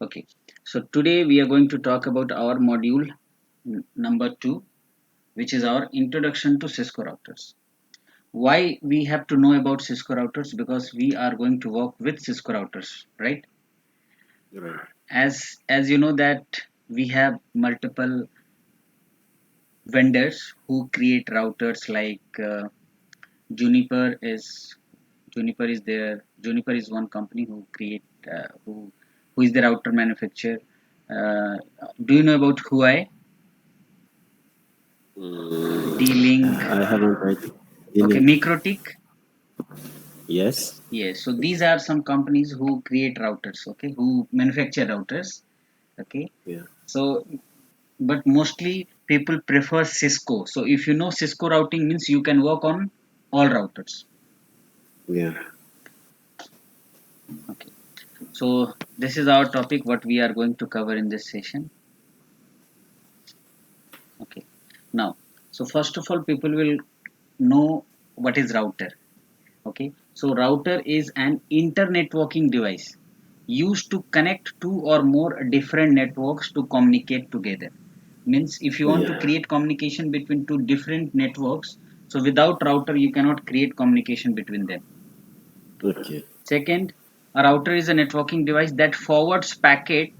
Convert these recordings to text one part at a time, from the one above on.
Okay, so today we are going to talk about our module number 2, which is our introduction to Cisco routers. Why we have to know about Cisco routers? Because we are going to work with Cisco routers, right? Right. As you know that we have multiple vendors who create routers like Juniper is Juniper is there. Juniper is one company who create who is the router manufacturer. Uh, do you know about Huawei? D-Link. I haven't read the Okay, link. Mikrotik. Yes. Yes, so these are some companies who create routers, okay, who manufacture routers, okay. Yeah. So, but mostly people prefer Cisco. So if you know Cisco routing means you can work on all routers. Yeah. Okay. So this is our topic, what we are going to cover in this session. Okay. Now, so first of all, people will know what is router. Okay, so router is an internetworking device used to connect two or more different networks to communicate together. Means if you want to Yeah. create communication between two different networks, so without router you cannot create communication between them. Okay. Second, a router is a networking device that forwards packet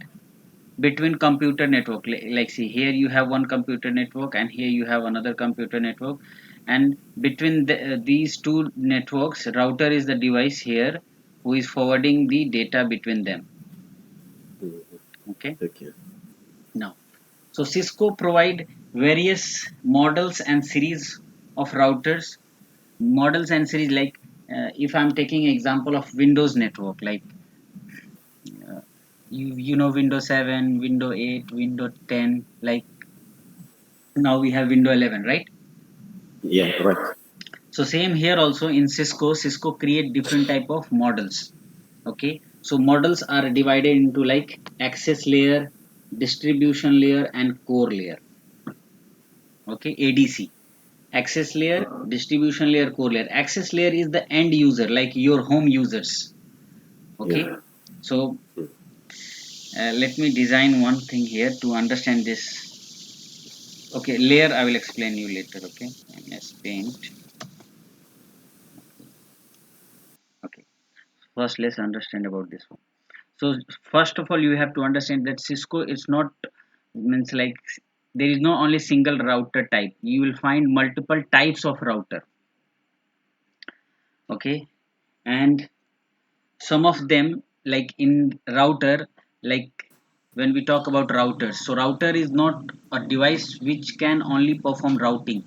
between computer network. Like see, here you have one computer network and here you have another computer network, and between these two networks, router is the device here who is forwarding the data between them. Mhm. Okay, Okay. now so Cisco provide various models and series of routers. Models and series like if I'm taking example of Windows network, like uh, you know Windows 7, Windows 8, Windows 10, like now we have Windows 11, right? Yeah. Right. So same here also in Cisco create different type of models. Okay, so models are divided into like access layer, distribution layer and core layer. Okay, ADC, access layer, distribution layer, core layer. Access layer is the end user, like your home users. Okay, Yeah. so let me design one thing here to understand this. Okay, layer I will explain you later. Okay, MS Paint. Okay, first let's understand about this one. So first of all, you have to understand that Cisco is not means like there is no only single router type. You will find multiple types of router. Okay, and some of them like in router, like when we talk about routers, so router is not a device which can only perform routing.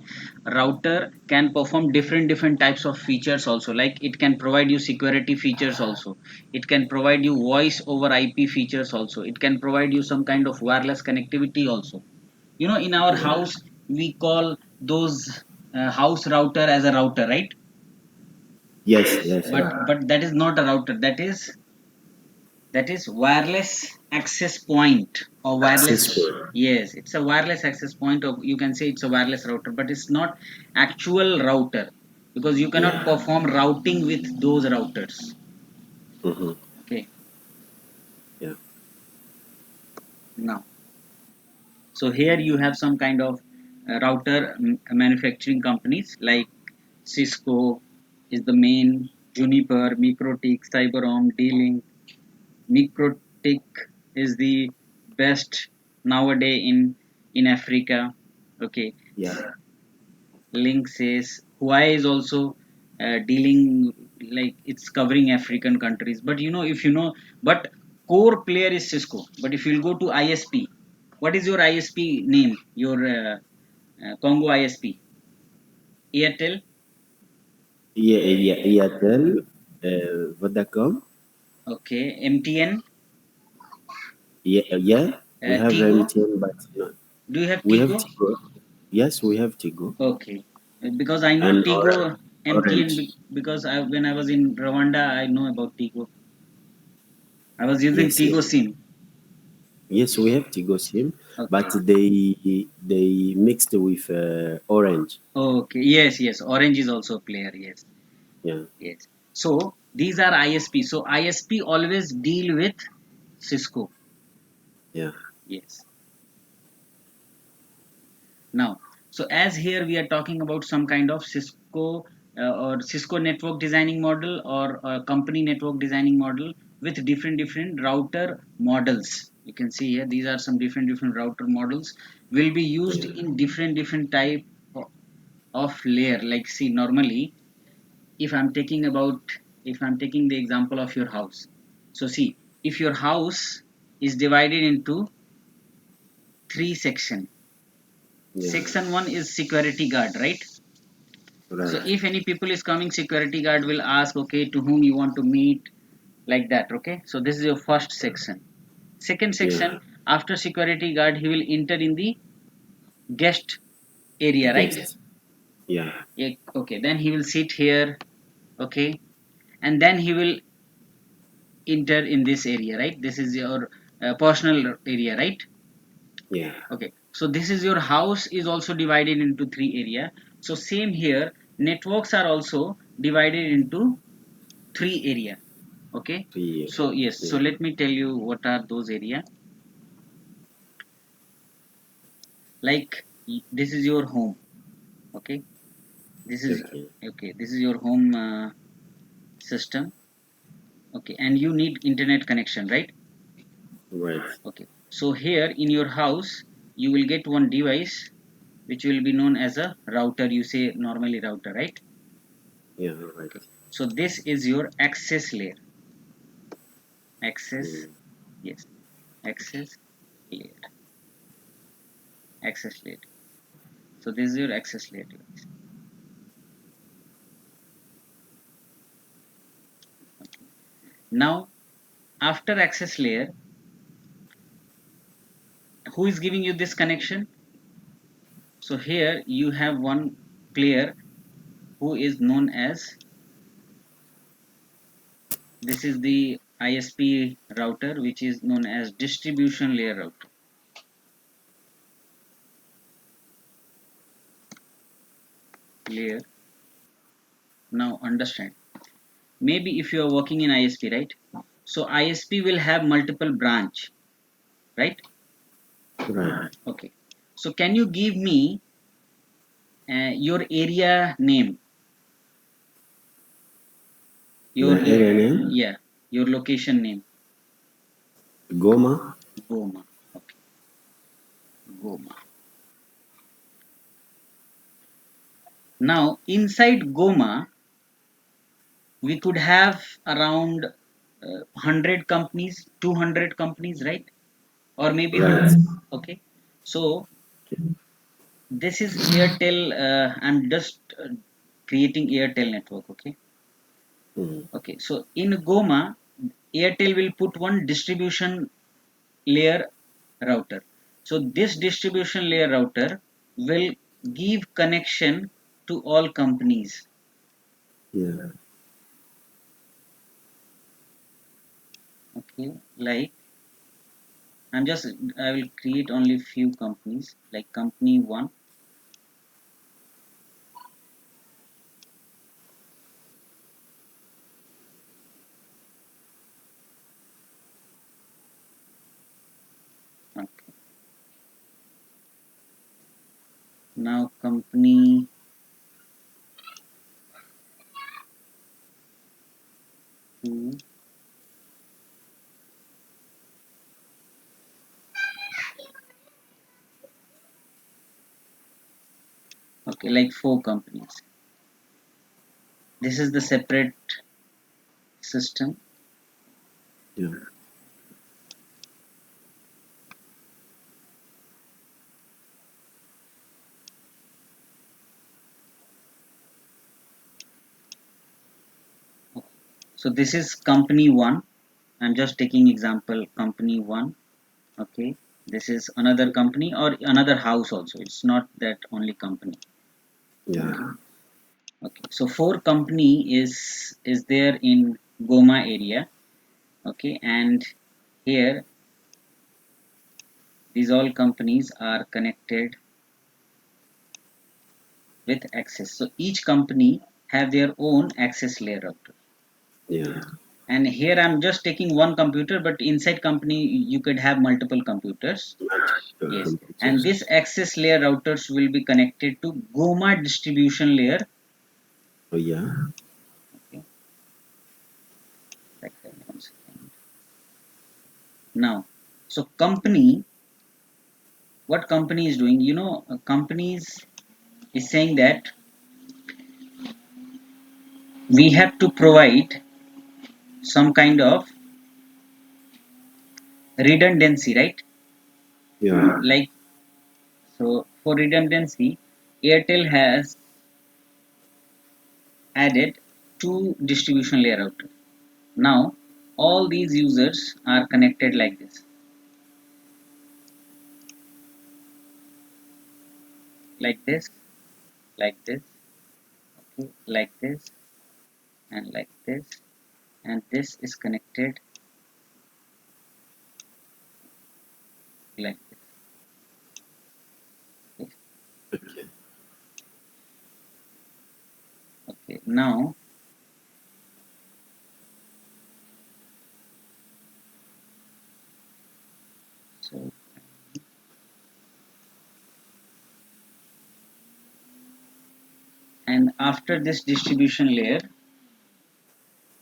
Router can perform different types of features also, like it can provide you security features also, it can provide you voice over IP features also, it can provide you some kind of wireless connectivity also. You know, in our Yeah. house we call those house router as a router, right? Yes. Yes. but Right. but that is not a router, that is wireless access point or wireless. Access point. Yes, it's a wireless access point, or you can say it's a wireless router, but it's not actual router because you cannot Yeah. perform routing with those routers. Mm-hmm. Okay, Yeah. now so here you have some kind of router manufacturing companies like Cisco is the main, Juniper, Mikrotik, Cyberom, D-Link. Mikrotik is the best nowadays in Africa. Okay, Yeah. Link says Huawei is also dealing, like it's covering African countries. But you know, if you know, but core player is Cisco. But if you'll go to ISP, what is your ISP name? Your Congo ISP, Airtel. Yeah. Yeah. Airtel. Vodacom. Okay, MTN, Yeah. Yeah. We have Tigo. MTN, but not. Do you have We have Tigo? Tigo. Yes, we have Tigo Okay, because I know and Tigo, MTN, Orange. because when I was in Rwanda, I know about Tigo. I was using Yes. Tigo Yes. SIM. Yes, we have Tigo SIM, but Okay. they mixed with Orange. Okay. Yes. Yes. Orange is also a player. Yes. Yeah. Yes. So these are ISP. So ISP always deal with Cisco. Yeah. Yes. Now, so as here we are talking about some kind of Cisco or Cisco network designing model or company network designing model with different router models. You can see here these are some different router models will be used Yeah. in different type of layer. Like see, normally if I'm taking about, if I'm taking the example of your house, so see, if your house is divided into three section, Yeah. section 1 is security guard, right? So Right. if any people is coming, security guard will ask, okay, to whom you want to meet, like that. Okay, so this is your first section. Second Yeah. section, after security guard he will enter in the guest area, right? Guest. Yeah. Yeah, okay, then he will sit here. Okay, and then he will enter in this area, right? This is your personal area, right? Yeah. Okay, so this is your house is also divided into three area. So same here, networks are also divided into three area. Okay, Three. so yes, so Yeah. let me tell you what are those area. Like this is your home. Okay, this is, Okay. okay, this is your home system. Okay, and you need internet connection, right? Right. Okay, so here in your house you will get one device which will be known as a router. You say normally router, right? Yeah. Right. Okay, so this is your access layer. Access, Mm. yes, access layer, access layer. So this is your access layer device. Now after access layer, who is giving you this connection? So here you have one player who is known as, this is the ISP router which is known as distribution layer router. Layer. Now understand, maybe if you are working in ISP, right? So ISP will have multiple branch, right? Right. Okay, so can you give me your area name, your My area name, yeah, your location name? Goma. Goma. Okay, Goma. Now inside Goma we could have around 100 companies, 200 companies, right? Or maybe Right. more. Okay, so this is Airtel. I'm just creating Airtel network. Okay, Mm. okay, so in Goma Airtel will put one distribution layer router. So this distribution layer router will give connection to all companies. Yeah. Okay, like I'm just, I will create only few companies like company 1. Okay, now company 2. Okay, like 4 companies. This is the separate system. Yeah. So this is company 1. I'm just taking example company 1. Okay, this is another company or another house also. It's not that only company. Yeah. Okay, okay. So 4 company is there in Goma area. Okay, and here these all companies are connected with access. So each company have their own access layer router. Yeah. and here I'm just taking one computer, but inside company you could have multiple computers. Multiple Yes, and computers. this access layer routers will be connected to GOMA distribution layer. Oh yeah. Okay, like that, 1 second. Now, so company, what company is doing? Companies is saying that we have to provide some kind of redundancy, right? Yeah. Like, so for redundancy, Airtel has added two distribution layer router. Now, all these users are connected like this, like this, like this, okay, like this, and like this, and this is connected like this. Okay. Okay, now, so, and after this distribution layer,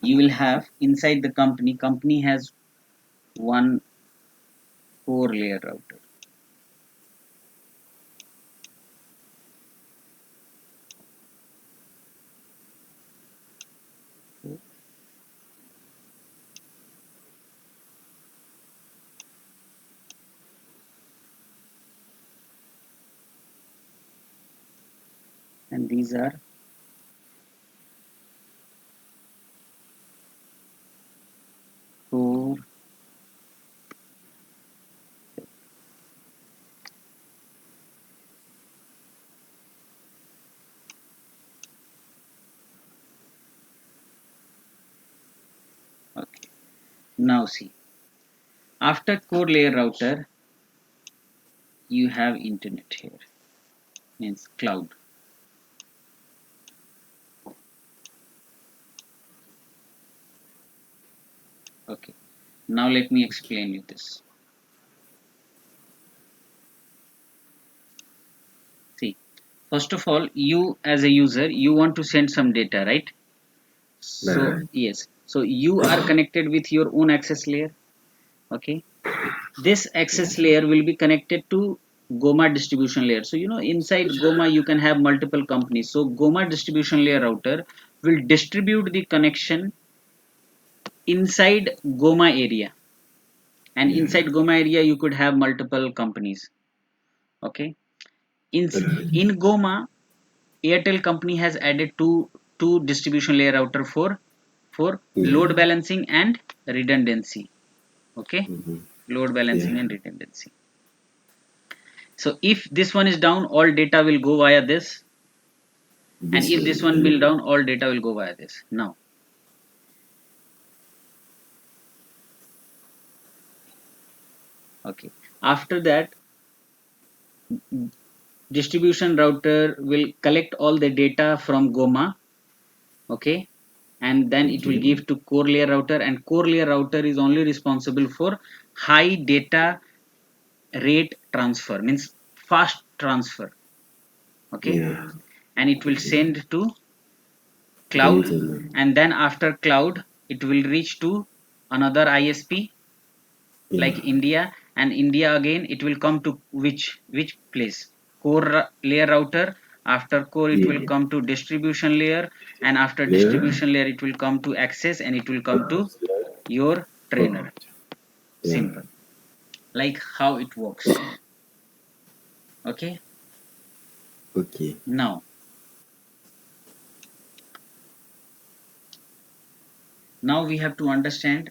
you will have inside the company has one core layer router. And these are core. Okay, now see, after core layer router you have internet here, means cloud. Okay, now let me explain you this. See, first of all, you as a user, you want to send some data, right? So Right. yes, so you are connected with your own access layer. Okay, this Yeah. access layer will be connected to GOMA distribution layer. So inside GOMA you can have multiple companies. So GOMA distribution layer router will distribute the connection inside GOMA area, and Yeah. inside GOMA area you could have multiple companies. Okay, in Okay. in GOMA, Airtel company has added two distribution layer router for Yeah. load balancing and redundancy. Okay, Mm-hmm. load balancing Yeah. and redundancy. So if this one is down, all data will go via this, and This if this one. one will Yeah. down, all data will go via this. Now, okay, after that, distribution router will collect all the data from GOMA, okay, and then it will Okay. give to core layer router, and core layer router is only responsible for high data rate transfer, means fast transfer. Okay, Yeah. and it will Okay. send to The cloud, internet. and then after cloud it will reach to another ISP like Yeah. India, and India again it will come to which place, core layer router. After core it will Yeah. come to distribution layer, and after Layer. distribution layer it will come to access, and it will come to your trainer. Port. Yeah. Simple, like how it works. Okay, Okay. now we have to understand.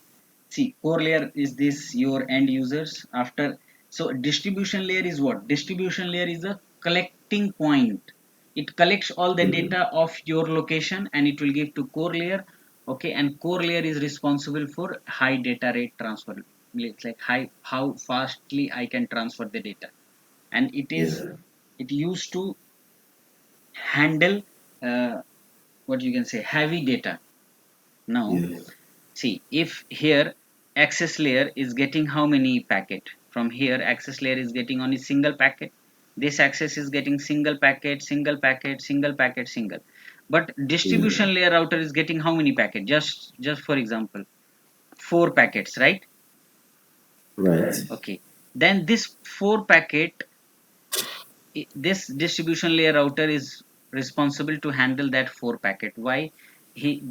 See, core layer is this your end users. After, so distribution layer is what? Distribution layer is a collecting point. It collects all the Mm-hmm. data of your location and it will give to core layer. Okay, and core layer is responsible for high data rate transfer. It's like how fastly I can transfer the data, and Yeah. it used to handle what you can say heavy data. Now, Yeah. See, if here access layer is getting how many packet? From here access layer is getting only single packet. This access is getting single packet, single packet, single packet, single. But Yeah. distribution layer router is getting how many packet? Just for example, 4 packets, right? Right. Okay. Then this 4 packet, this distribution layer router is responsible to handle that 4 packet. Why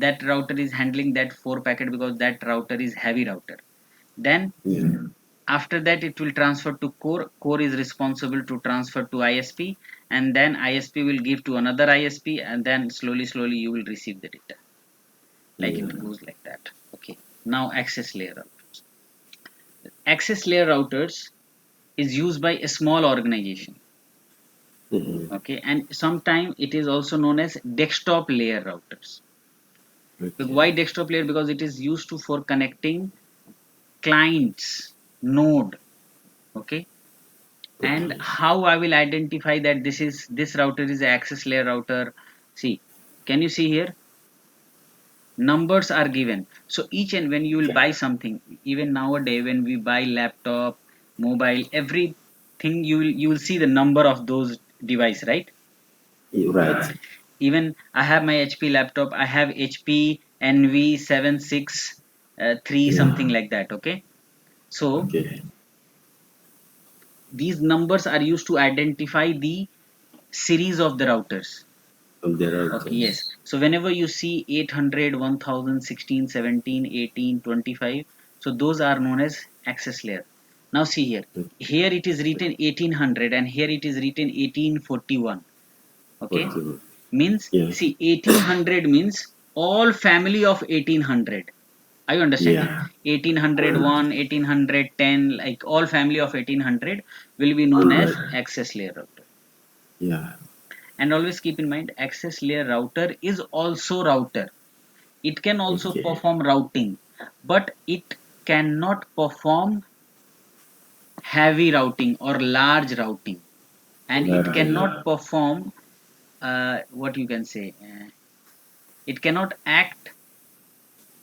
that router is handling that 4 packet? Because that router is heavy router. Then Yeah. after that it will transfer to core is responsible to transfer to ISP, and then ISP will give to another ISP, and then slowly you will receive the data, like it Yeah. goes like that. Okay, now access layer routers is used by a small organization. Mm-hmm. Okay, and sometimes it is also known as desktop layer routers. Okay. Why desktop layer? Because it is used to for connecting clients node. Okay, and Okay. how I will identify that this router is a access layer router? See, can you see here? Numbers are given. So each and when you will buy something, even nowadays when we buy laptop, mobile, everything, you will see the number of those device, right? Right. Even I have my HP laptop, I have HP NV76 3 something Yeah. like that. Okay, so Okay. these numbers are used to identify the series of the routers. Of the Okay, yes. routers. So whenever you see 800, 1000, 16, 17, 18, 25, so those are known as access layer. Now see here. Here it is written 1800 and here it is written 1841. Okay, Okay. means Yeah. see 1800 means all family of 1800. Are you understanding? Yeah. 1801, 1810, like all family of 1800 will be known as Right. access layer router. Yeah. And always keep in mind, access layer router is also router. It can also Okay. perform routing, but it cannot perform heavy routing or large routing, and it Large. cannot perform what you can say. It cannot act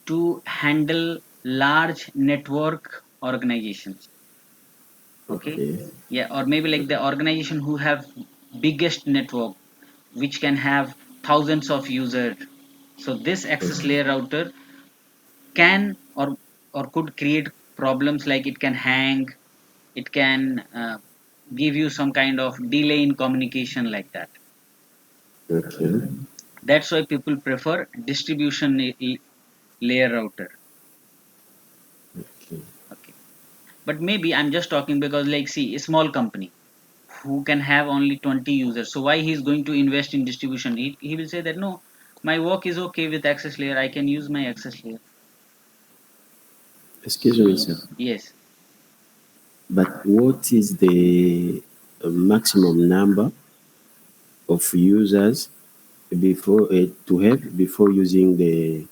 to handle large network organizations. Okay, Okay. yeah, or maybe like the organization who have biggest network, which can have thousands of users. So this access Okay. layer router can or could create problems, like it can hang, it can give you some kind of delay in communication, like that. Okay. That's why people prefer distribution layer router. Okay. Okay, but maybe I'm just talking because, like, see, a small company who can have only 20 users, so why he's going to invest in distribution? He will say that no, my work is okay with access layer, I can use my access layer. Excuse me, sir. Yes. But what is the maximum number of users before to have before using the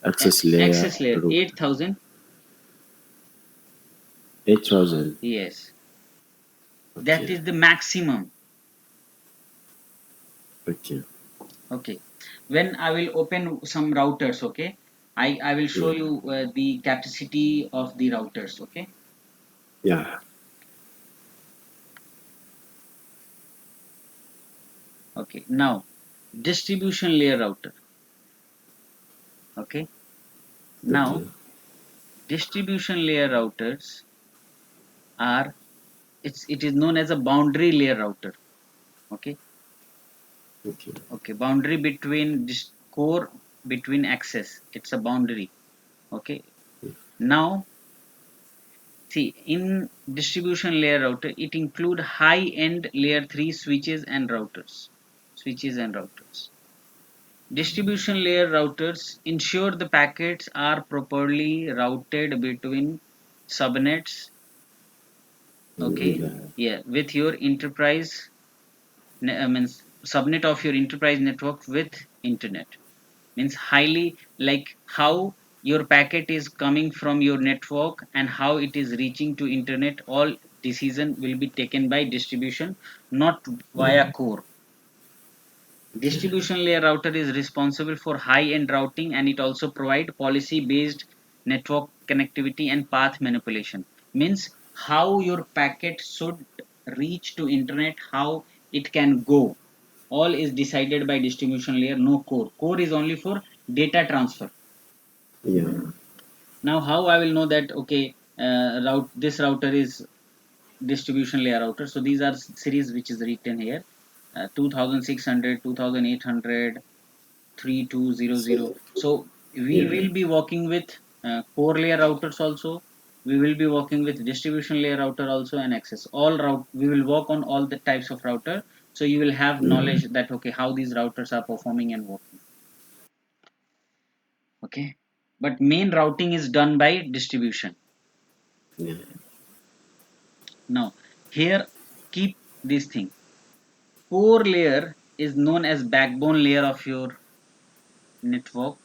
access layer Access layer route? 8000. 8,000. Yes, that Okay. is the maximum. Okay. Okay, when I will open some routers, okay, I will show Yeah. you the capacity of the routers. Okay, Yeah. okay, now distribution layer router. Okay, now Okay. distribution layer routers are, it is known as a boundary layer router. Okay, Okay. okay, boundary between this core, between access, it's a boundary. Okay, now see, in distribution layer router, it include high end layer 3 switches and routers. Switches and routers. Distribution layer routers ensure the packets are properly routed between subnets. Okay, Yeah. yeah, with your enterprise, means subnet of your enterprise network with internet. Means highly, like how your packet is coming from your network and how it is reaching to internet, all decision will be taken by distribution, not Yeah. via core. Okay. Distribution layer router is responsible for high end routing, and it also provide policy based network connectivity and path manipulation. Means how your packet should reach to internet, how it can go. All is decided by distribution layer, no core. Core is only for data transfer. Yeah. Now how I will know that okay, this router is distribution layer router. So these are series which is written here, 2600, 2800, 3200. So, So we yeah. will be working with core layer routers also. We will be working with distribution layer router also, and access all route. We will work on all the types of router. So you will have Yeah. knowledge that okay, how these routers are performing and working. Okay, but main routing is done by distribution. Yeah. Now here, keep this thing. Core layer is known as backbone layer of your network.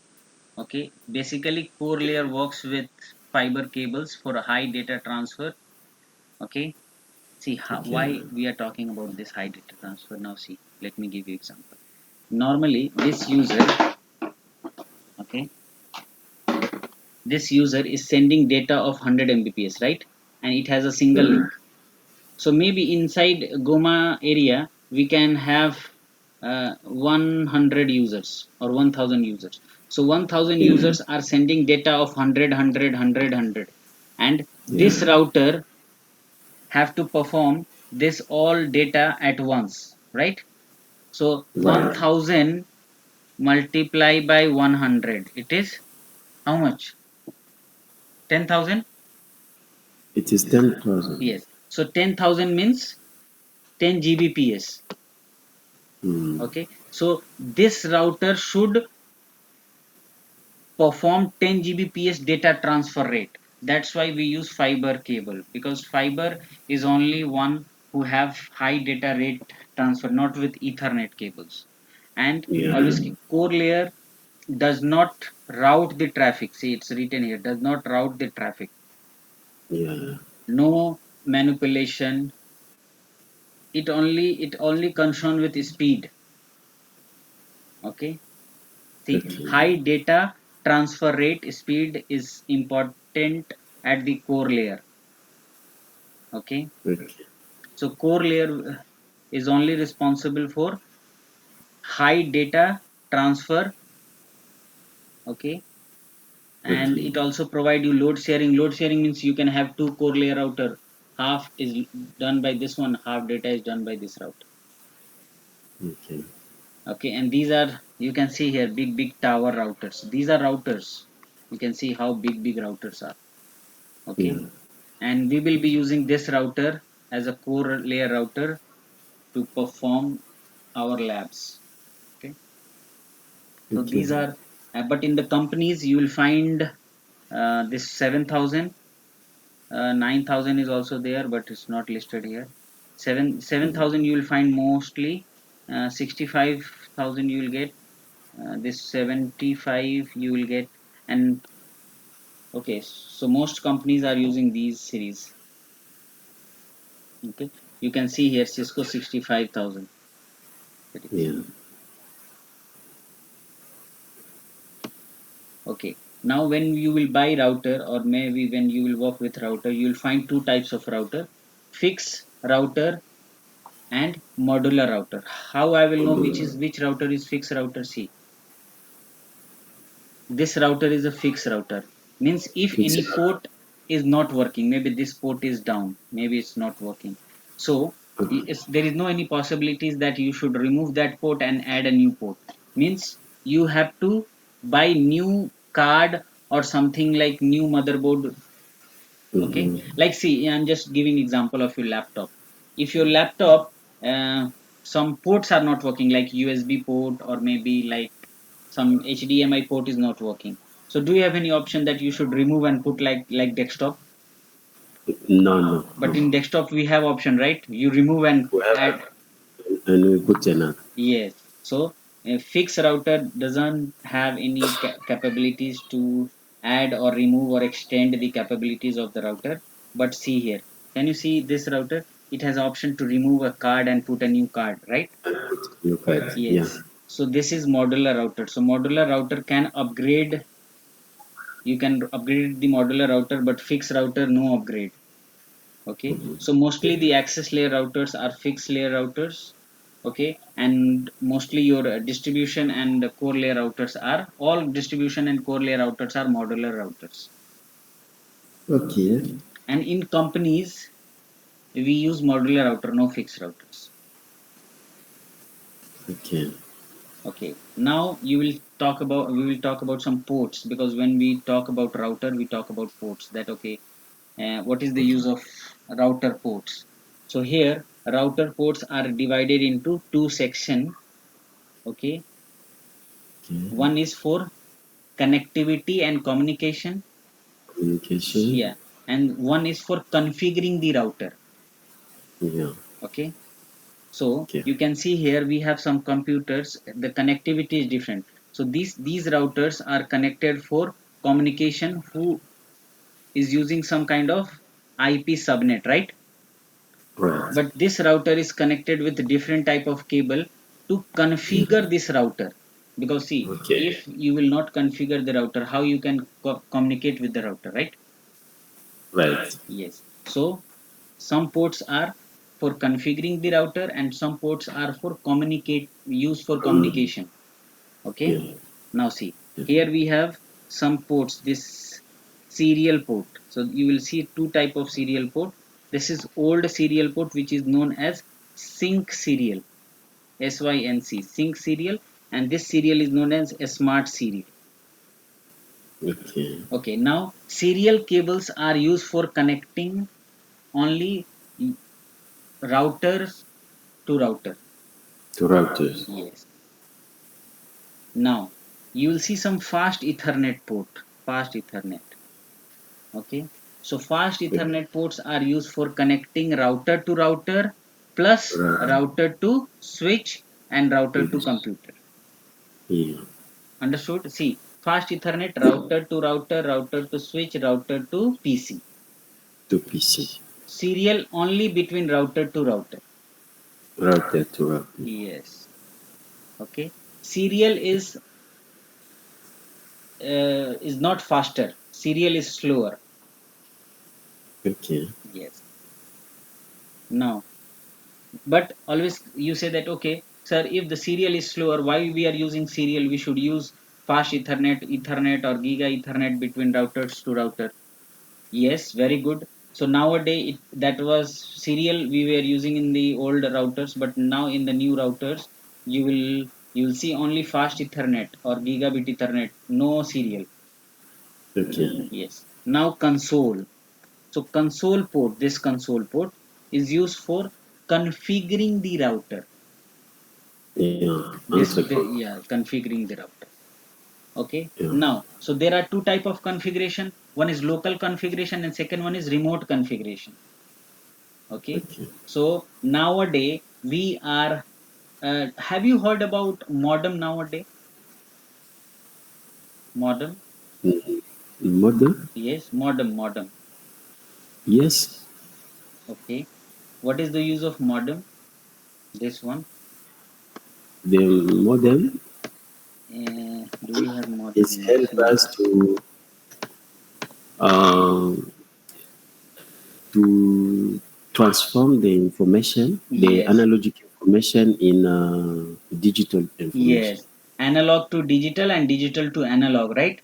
Okay, basically core layer works with fiber cables for a high data transfer. Okay, see how, Okay. why we are talking about this high data transfer. Now see, let me give you example. Normally this user, okay, this user is sending data of 100 mbps, right? And it has a single Yeah. link. So maybe inside Goma area we can have 100 users or 1000 users. So 1000 Yeah. users are sending data of 100, 100, 100, 100, and this Yeah. router have to perform this all data at once, right? So Right. 1000 multiply by 100, it is how much? 10,000. It is 10,000. Yes, so 10,000 means 10 gbps. Mm. Okay, so this router should perform 10 gbps data transfer rate. That's why we use fiber cable, because fiber is only one who have high data rate transfer, not with ethernet cables. And Yeah. always core layer does not route the traffic. See, it's written here, does not route the traffic. Yeah. No manipulation. It only concern with speed. Okay, see, Okay. high data transfer rate speed is important at the core layer. Okay, Okay. so core layer is only responsible for high data transfer. Okay, and Okay. it also provide you load sharing. Load sharing means you can have two core layer router. Half is done by this one, half data is done by this router. Okay. Okay, and these are, you can see here, big tower routers. These are routers. You can see how big routers are. Okay, Yeah. and we will be using this router as a core layer router to perform our labs. Okay, so Okay. these are but in the companies you will find this 7000, 9000 is also there, but it's not listed here. 7000 you will find mostly, 65,000 you will get, this 75 you will get. And okay, so most companies are using these series. Okay, you can see here Cisco 65,000 series. Yeah. Okay, now when you will buy router, or maybe when you will work with router, you will find two types of router: fixed router and modular router. How I will know which router is fixed router? See, this router is a fixed router. Means if It's any port is not working, maybe this port is down, maybe it's not working. So there is no any possibilities that you should remove that port and add a new port. Means you have to buy new card or something like new motherboard. Okay, like see, I'm just giving example of your laptop. If your laptop, some ports are not working, like USB port or maybe like some HDMI port is not working, so do you have any option that you should remove and put like desktop? no, no, But no. in desktop we have option, right? You remove and We have add. and we put another. Yes, so a fixed router doesn't have any capabilities to add or remove or extend the capabilities of the router. But see here, can you see this router? It has option to remove a card and put a new card, right? Look at, yeah. Yes. So this is modular router. So modular router can upgrade you can upgrade the modular router, but fixed router no upgrade. Okay, so mostly the access layer routers are fixed layer routers. Okay, and mostly your distribution and core layer routers are, all distribution and core layer routers are modular routers. Okay. And in companies we use modular router, no fixed routers. Okay. Okay, now you will talk about, we will talk about some ports, because when we talk about router we talk about ports. That okay, what is the Okay. use of router ports? So here router ports are divided into two section. Okay, Okay. one is for connectivity and communication. Communication. Yeah, and one is for configuring the router. Yeah. Okay, so Okay. you can see here we have some computers, the connectivity is different. So these routers are connected for communication, who is using some kind of IP subnet, right? Right. But this router is connected with different type of cable to configure this router. Because see, Okay. if you will not configure the router, how you can communicate with the router, right? Right. Yes, so some ports are for configuring the router and some ports are for communicate, used for communication. Okay, Yeah. now see, Yeah. here we have some ports, this serial port. So you will see two type of serial port. This is old serial port which is known as sync serial, sync sync serial, and this serial is known as a smart serial. Okay. Okay, now serial cables are used for connecting only routers to router. To routers. Yes, now you will see some fast ethernet port, fast ethernet. Okay, so fast Okay. ethernet ports are used for connecting router to router plus Right. router to switch and router to Which, computer. yeah. Understood? See, fast ethernet, router to router, router to switch, router to PC. To PC. Serial only between router to router. Router to router. Yes. Okay, serial is not faster, serial is slower. Okay. Yes. Now, but always you say that okay sir, if the serial is slower, why we are using serial? We should use fast ethernet, ethernet or giga ethernet between routers to router. Yes, very good. So nowadays that was serial we were using in the old routers, but now in the new routers you will see only fast ethernet or gigabit ethernet, no serial. Okay. Yes, now console. So console port, this console port is used for configuring the router. Yeah. This Entrepot. yeah, configuring the router. Okay, Yeah. now so there are two type of configuration. One is local configuration and second one is remote configuration. Okay, Okay. so nowadays we are have you heard about modem nowadays? Modem? Model. Yes, modem. Yes. Okay, what is the use of modem? This one. The modem Do we have modem is in help this? us um, to transform the information, the Yes, analogic information in digital information. yes, analog to digital and digital to analog, right?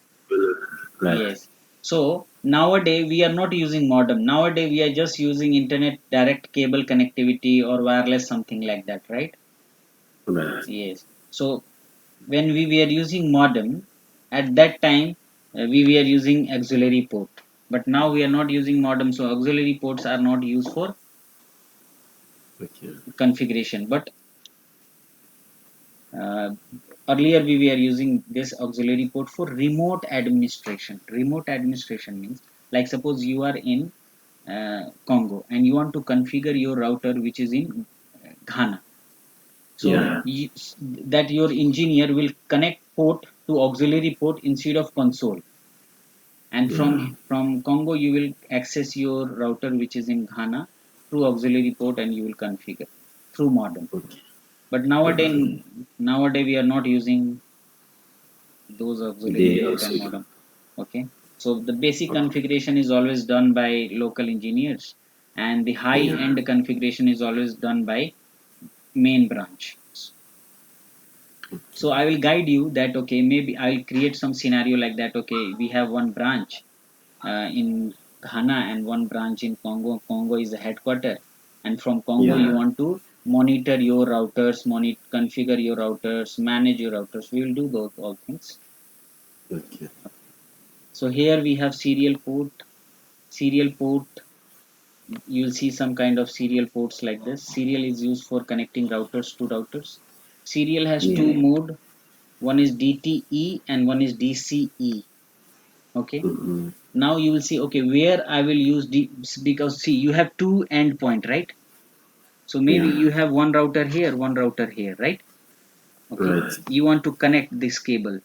Right. Yes. So nowadays we are not using modem. Nowadays we are just using internet direct cable connectivity or wireless, something like that, right? Right. Yes. So when we were using modem, at that time we were using auxiliary port. But now we are not using modem, so auxiliary ports are not used for Okay. configuration. But uh, earlier we were using this auxiliary port for remote administration. Remote administration means, like suppose you are in Congo and you want to configure your router which is in Ghana. So Yeah. that your engineer will connect port to auxiliary port instead of console, and Yeah. from Congo you will access your router which is in Ghana through auxiliary port and you will configure through modem. Okay. But Okay. nowadays we are not using those auxiliary The port and modem. Okay. So the basic Okay. configuration is always done by local engineers, and the high Yeah. end configuration is always done by main branch. So Okay. I will guide you that, okay, maybe I'll create some scenario like that. Okay, we have one branch in Ghana and one branch in Congo. Congo is the headquarter, and from Congo you Yeah. want to monitor your routers, configure your routers, manage your routers. We will do those all things. Okay. So here we have serial port. You will see some kind of serial ports like this. Serial is used for connecting routers to routers. Serial has two Yeah. mode. One is DTE and one is DCE. Okay, Mm-hmm. now you will see, okay, where I will use because see, you have two endpoint, right? So maybe Yeah. you have one router here, one router here, right? Okay, Right. you want to connect this cable.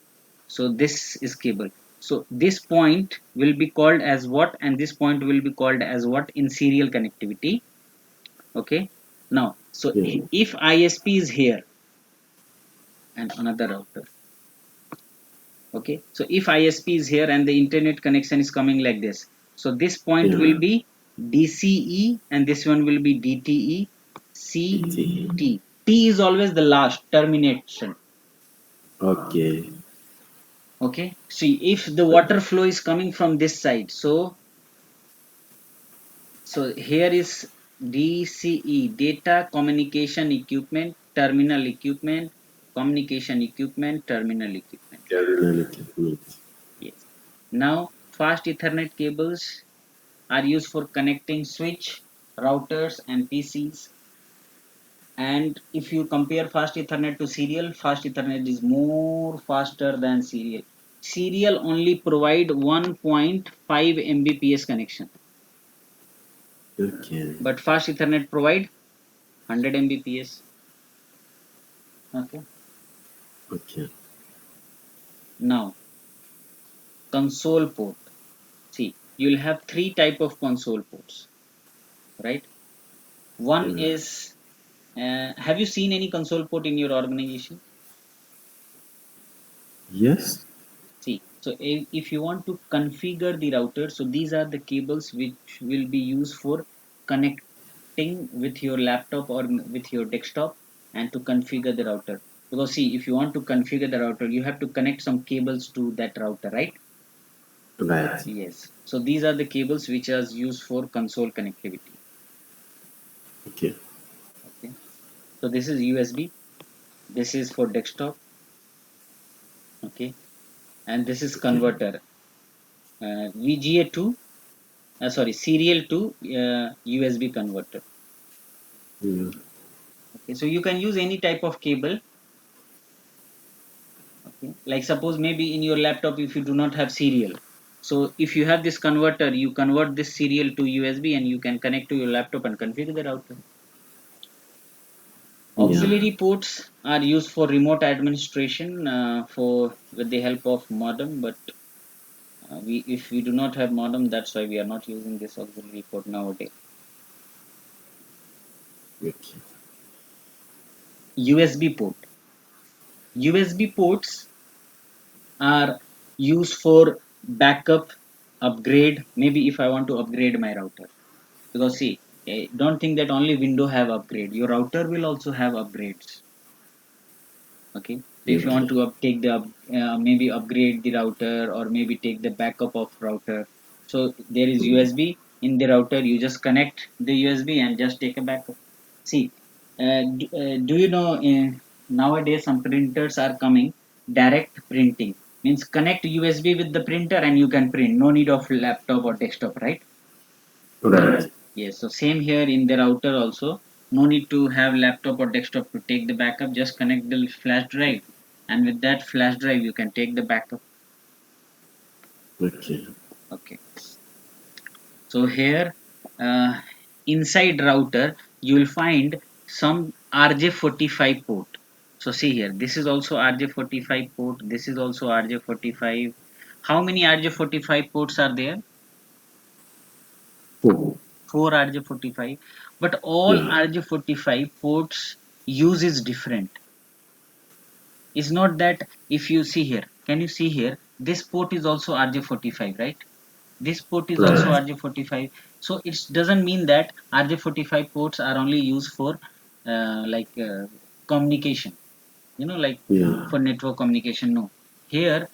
So this is cable. So this point will be called as what, and this point will be called as what in serial connectivity. Okay, now so Yeah. if ISP is here and another router. Okay, so if ISP is here and the internet connection is coming like this, so this point will Yeah. be DCE and this one will be DTE. BT. T is always the last termination. Okay. Okay, see, if the water flow is coming from this side, so here is DCE, data communication equipment, terminal equipment, communication equipment, terminal equipment. Terminal equipment. Yes. Now fast Ethernet cables are used for connecting switch, routers and PCs. And if you compare fast Ethernet to serial, fast Ethernet is more faster than serial. Serial only provide 1.5 Mbps connection, Okay. but fast Ethernet provide 100 Mbps. Okay. Okay. Now console port. See, you'll have three type of console ports, right? One Yeah. is, have you seen any console port in your organization? Yes. See, so if you want to configure the router, so these are the cables which will be used for connecting with your laptop or with your desktop and to configure the router. Because see, if you want to configure the router, you have to connect some cables to that router, right? Right. Yes. So these are the cables which are used for console connectivity. Okay. Okay. So this is USB. This is for desktop. Okay. And this is Okay. converter. VGA to sorry, serial to USB converter. Yeah. Okay, so you can use any type of cable. Okay, like suppose maybe in your laptop if you do not have serial, so if you have this converter, you convert this serial to USB and you can connect to your laptop and configure the router. Yeah. Auxiliary ports are used for remote administration for with the help of modem, but we if we do not have modem, that's why we are not using this auxiliary port nowadays. Okay. USB port. USB ports are used for backup, upgrade. Maybe if I want to upgrade my router, because see, don't think that only window have upgrade, your router will also have upgrades. Okay, so if you want Okay. to take the maybe upgrade the router or maybe take the backup of router, so there is Mm. USB in the router, you just connect the USB and just take a backup. See, do you know, nowadays some printers are coming direct printing, means connect USB with the printer and you can print, no need of laptop or desktop, right? Right. Yes, so same here in the router also. No need to have laptop or desktop to take the backup. Just connect the flash drive, and with that flash drive, you can take the backup. Okay. Okay. So here, uh, inside router, you will find some RJ45 port. So see here, this is also RJ45 port. This is also RJ45. How many RJ45 ports are there? Oh. Four RJ45. But all Yeah. RJ45 ports use is different. It's not that if you see here, can you see here? this port is also RJ45, right? This port is also Right. RJ45. So it doesn't mean that RJ45 ports are only used for communication, like Yeah. for network communication. No, here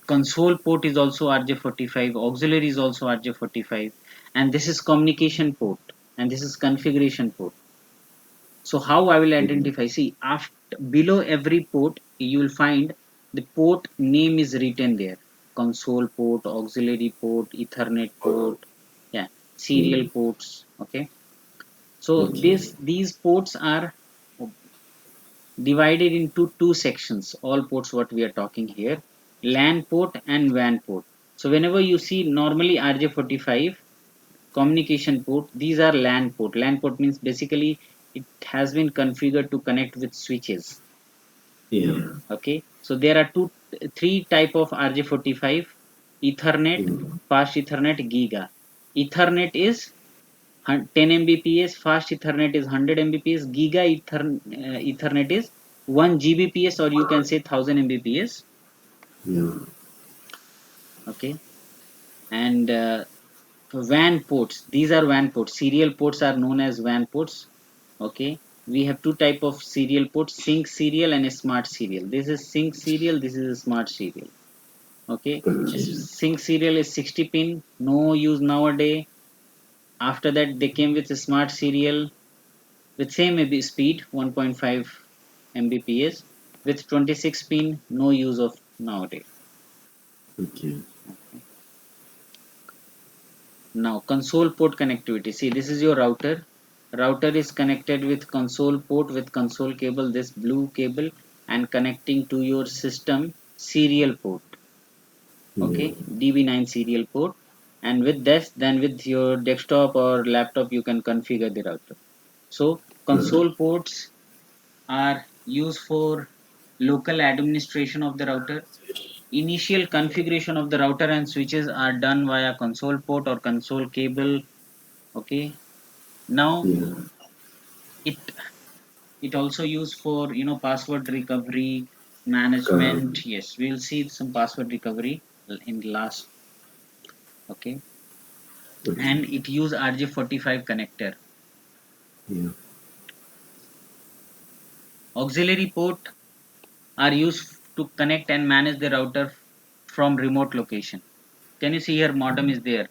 console port is also RJ45, auxiliary is also RJ45, and this is communication port, and this is configuration port. So how I will Mm. identify? See, after below every port, you will find the port name is written there. Console port, auxiliary port, Ethernet port, yeah, serial Mm. ports. Okay. So Okay. these ports are divided into two sections. All ports what we are talking here, LAN port and WAN port. So whenever you see normally RJ45 communication port, these are LAN port. LAN port means basically it has been configured to connect with switches. Yeah. Okay, so there are three type of RJ45: Ethernet, Mm. fast Ethernet, Giga. Ethernet is 10 Mbps, fast Ethernet is 100 Mbps, Ethernet is 1 Gbps, or you can say 1000 Mbps. Yeah. Okay, and WAN ports, these are WAN ports. Serial ports are known as WAN ports. Okay, we have two type of serial ports: sync serial and smart serial. This is sync serial, this is a smart serial. Okay, Okay. sync serial is 60 pin, no use nowadays. After that they came with a smart serial with same speed 1.5 Mbps with 26 pin, no use of nowadays. Okay. Now console port connectivity. See, this is your router. Router is connected with console port with console cable, this blue cable, and connecting to your system serial port. Yeah. Okay, DB9 serial port. And with this, then with your desktop or laptop, you can configure the router. So Right. console ports are used for local administration of the router. Initial configuration of the router and switches are done via console port or console cable. Okay, now Yeah. it it also used for password recovery Um, management. Yes, we will see some password recovery in the last. Okay, okay. and it use RJ45 connector. Yeah. Auxiliary port are used to connect and manage the router from remote location. Can you see here modem is there?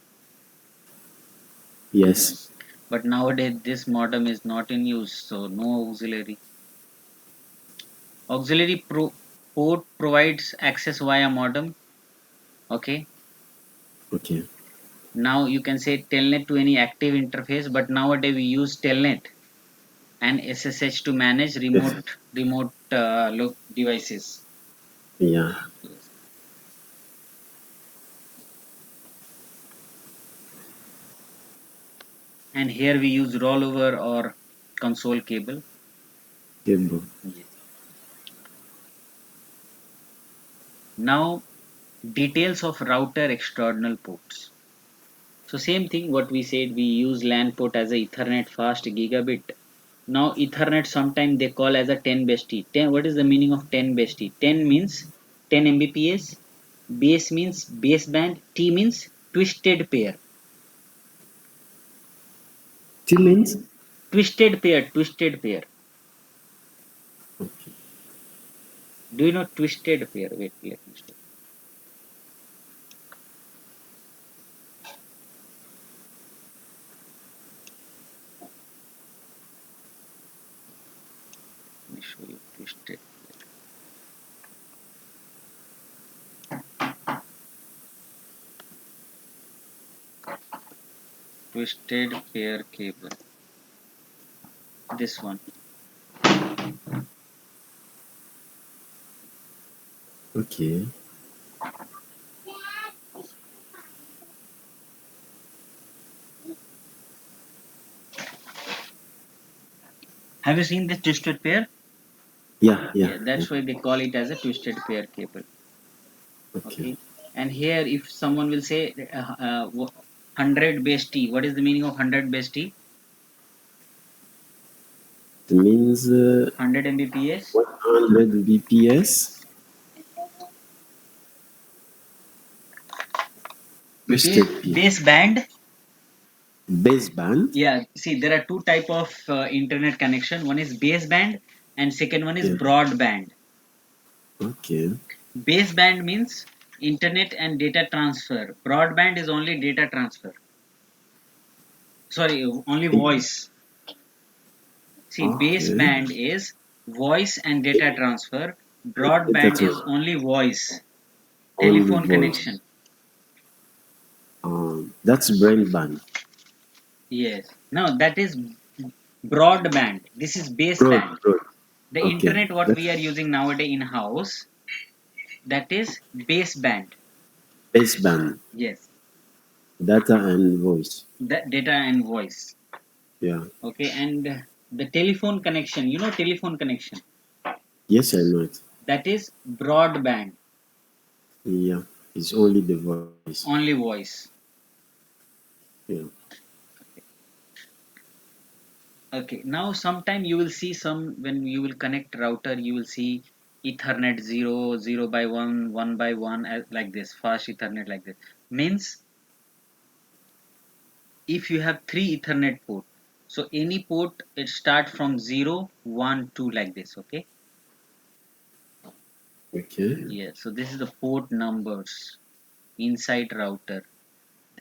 Yes. But nowadays this modem is not in use, so no auxiliary. Port provides access via modem. Okay, Okay. now you can say telnet to any active interface, but nowadays we use telnet and SSH to manage Yes. remote devices. Yeah. Yes. And here we use rollover or console cable. Cable. Yes. Now details of router external ports. So same thing what we said, we use LAN port as a Ethernet fast gigabit. Now Ethernet sometimes they call as a 10 base T. 10, what is the meaning of 10 base T? 10 means 10 Mbps, base means baseband, T means twisted pair. T means? Twisted pair. Okay. Do you know twisted pair? Wait, let me stop. Let me show you twisted pair. Twisted pair cable. This one. Okay. Have you seen this twisted pair? Yeah. Yeah. Yeah, Yeah. that's why they call it as a twisted pair cable. Okay. Okay, and here if someone will say 100 base T, what is the meaning of 100 base T? It means 100 Mbps. 100 BPS. Twisted P. Baseband. Baseband. Yeah, see, there are two type of internet connection. One is baseband, and second one is Yeah. broadband. Okay. Baseband means internet and data transfer. Broadband is only data transfer. Sorry, only In- voice. See, Okay. baseband is voice and data It, transfer. that's Broadband is only voice, only telephone voice. connection. That's brain band. Yes. No, that is broadband. This is Broad, baseband. broad. The Okay. internet what we That's are using nowadays in house, that is baseband. baseband. Yes, Data and voice. that data and voice. Yeah. Okay, and the telephone connection. You know telephone connection. Yes, I know it. That is broadband. Yeah. It's only the voice. Only voice. Yeah. Okay. Now sometime you will see some when you will connect router, you will see Ethernet 0, 0 by 1, 1 by 1 like this, fast Ethernet like this. Means if you have three Ethernet port, so any port it start from 0, 1, 2 like this. Okay. Okay. Yeah. So this is the port numbers inside router.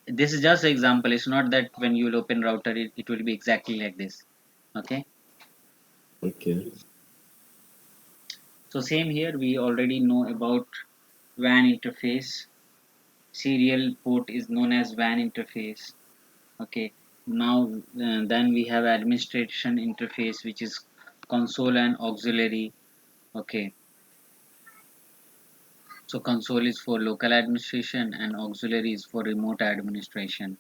This is just an example. It's not that when you will open router it will be exactly like this. Okay. Okay. So same here, we already know about WAN interface. Serial port is known as WAN interface. Okay. Now then we have administration interface, which is console and auxiliary. Okay. So console is for local administration and auxiliary is for remote administration.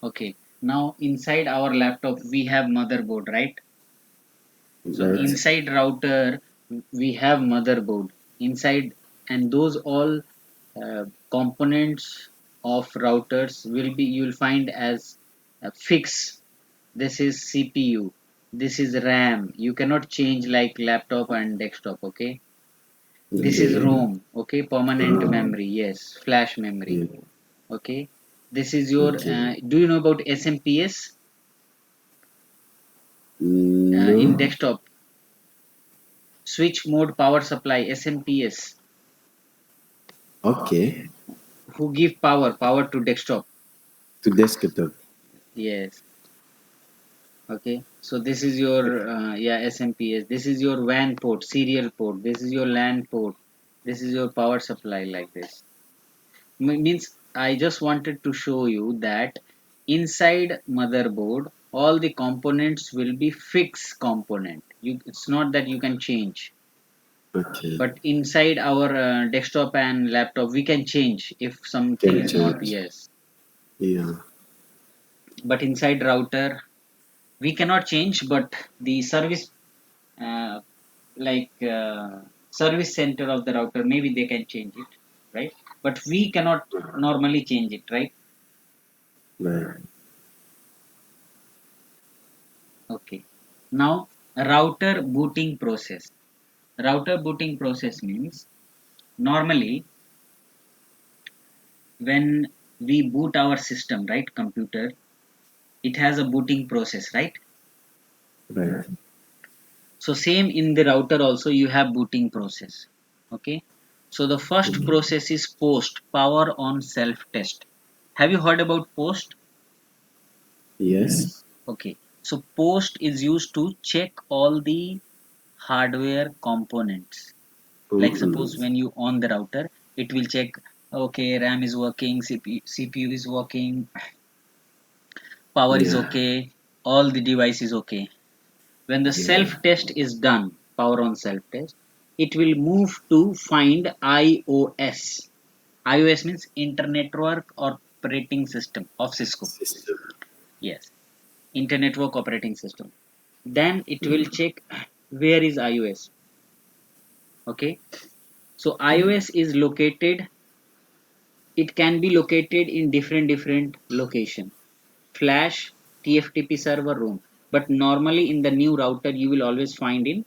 Okay. Now inside our laptop we have motherboard, right? So Right. inside router we have motherboard inside, and those all components of routers will be, you will find as fixed. This is CPU, this is RAM. You cannot change like laptop and desktop. Okay, this is Okay. ROM. Okay, permanent memory. Yes, flash memory. Yeah. Okay, this is your Okay. do you know about SMPS in No. desktop? Switch mode power supply, SMPS. Okay. Who give power to desktop? To desktop. Yes. Okay, so this is your yeah, SMPS. This is your WAN port, serial port. This is your LAN port. This is your power supply like this. Means I just wanted to show you that inside motherboard all the components will be fixed component. It's not that you can change. Okay. But inside our desktop and laptop we can change if something Can is not. change. Yes. Yeah. But inside router we cannot change, but the service uh, like service center of the router maybe they can change it, right? But we cannot normally change it, right? Right. Okay. Now router booting process. Router booting process means normally when we boot our system, right, computer, it has a booting process, right? Right. So same in the router also you have booting process. Okay, so the first process is post, power on self test. Have you heard about post? Yes. Okay, so post is used to check all the hardware components. Like suppose Components. when you on the router, it will check, okay, RAM is working, CPU is working, power is Yeah. okay, all the device is okay. When the self Yeah. test is done, power on self test, it will move to find IOS. IOS means Internet Network Operating System of Cisco. System. Yes, Internet Network Operating System. Then it will check where is iOS. Okay, so iOS is located. It can be located in different location. Flash, TFTP server, room. But normally in the new router you will always find in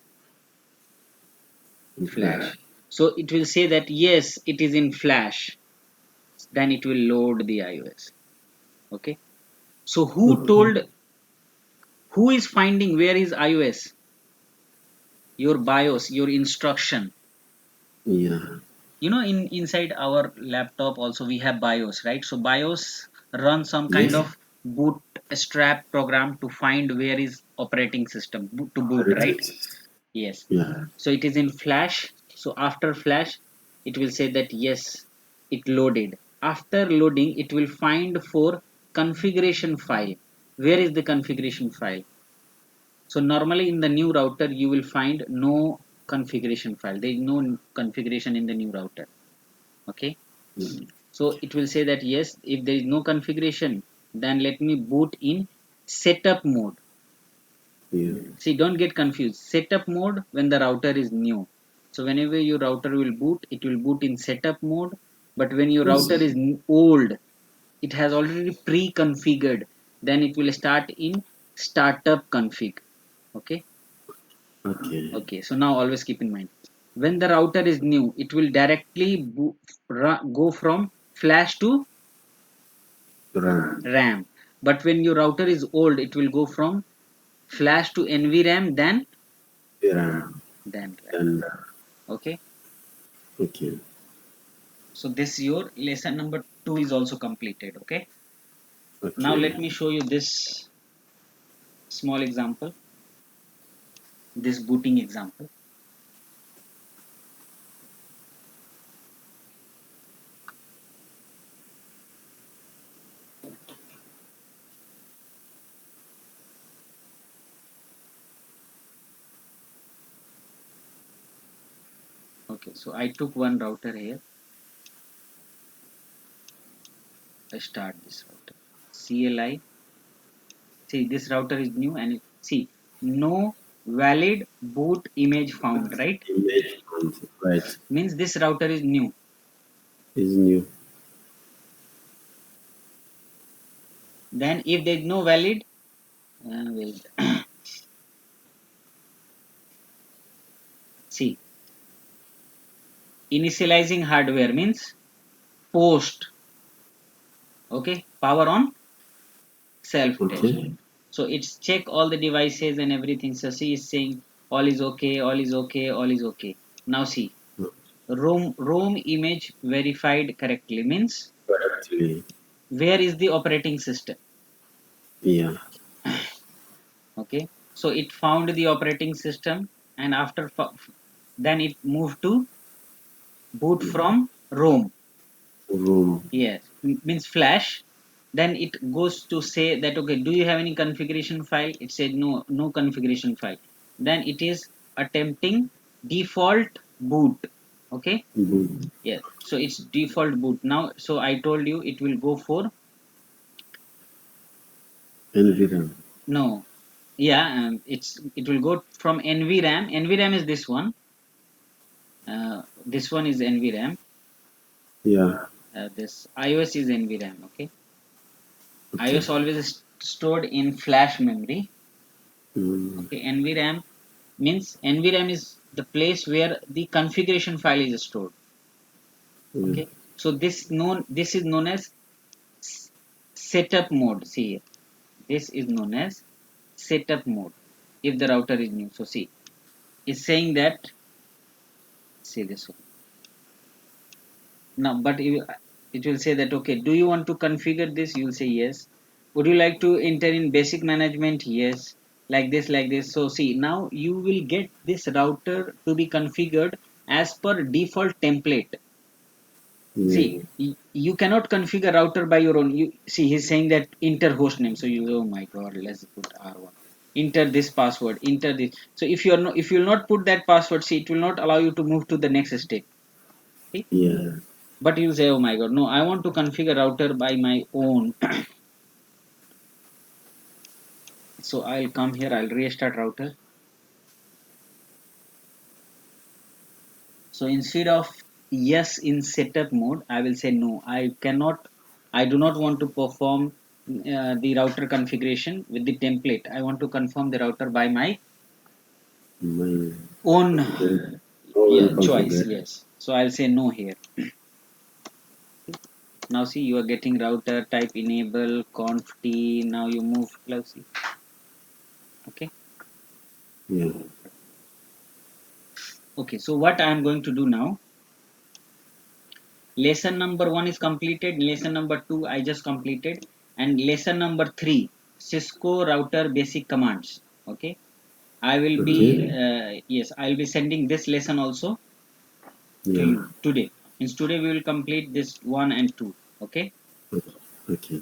In flash. flash. So it will say that yes, it is in flash. then it will load the iOS. Okay, so Okay. who is finding where is iOS? Your BIOS, your instruction. Yeah. In inside our laptop also we have BIOS, right? So BIOS runs some kind Yes. of bootstrap program to find where is operating system to boot, right? Operating system. Yes. Yeah. So it is in flash. So after flash, it will say that yes, it loaded. After loading, it will find for configuration file. Where is the configuration file? So normally in the new router, you will find no configuration file. There is no configuration in the new router. Okay. Yeah. So it will say that yes, if there is no configuration, then let me boot in setup mode. Yeah. See, don't get confused. Setup mode when the router is new. So whenever your router will boot, it will boot in setup mode. But when your router Yes. is old, it has already pre-configured. Then it will start in startup config. Okay. Okay. Okay. So now always keep in mind, when the router is new, it will directly go from flash to RAM. RAM. But when your router is old, it will go from flash to NVRAM, RAM. then RAM. Then Okay. okay. So this your lesson number 2 is also completed. Okay. Now Okay. let me show you this small example, this booting example. Okay, so I took one router here. I start this router. CLI. See, this router is new and see, no valid boot image found, right? Image and right Means this router is new. is new. Then if there is no valid, wait. See, initializing hardware means post. Okay, power on, self test. Okay. So it's check all the devices and everything. So she is saying all is okay, all is okay, all is okay. Now see, room image verified correctly means Correctly. where is the operating system? Yeah. Okay, so it found the operating system, and after then it moved to boot Yeah. from ROM. Room. Yes, means flash. Then it goes to say that okay, do you have any configuration file? It said no, no configuration file. Then it is attempting default boot. Okay, Boot. yes. So it's default boot now. So I told you it will go for NVRAM. no, yeah, it will go from NVRAM. NVRAM is this one. This one is NVRAM. Yeah. This iOS is NVRAM. Okay, Okay. iOS always is stored in flash memory. Mm, Okay, NVRAM means NVRAM is the place where the configuration file is stored. yeah. Okay, so this is known as setup mode. See here, this is known as setup mode. If the router is new, so see, it's saying that see this one. Now, but it will say that okay, do you want to configure this? You will say yes. Would you like to enter in basic management? Yes. Like this, like this. So see, now you will get this router to be configured as per default template. Yeah. See, you cannot configure router by your own. You see, he's saying that enter host name. So you, oh my God, let's put R1. Enter this password. Enter this. So if you will not put that password, see, it will not allow you to move to the next step. Okay? Yeah. But you'll say, oh my God, no, I want to configure router by my own. So I'll come here. I'll restart router. So instead of yes in setup mode, I will say no. I cannot. I do not want to perform the router configuration with the template. I want to confirm the router by my My own configuration. Own yeah choice. configuration. Yes. So I'll say no here. Now see, you are getting router type enable conf t. Now you move closely. Okay. Yeah. Okay, so what I am going to do now, lesson number 1 is completed, lesson number 2 I just completed, and lesson number 3, Cisco router basic commands. Okay, I will be Okay. yes, I will be sending this lesson also to Yeah. you today. Means today we will complete this 1 and 2. Okay. Okay.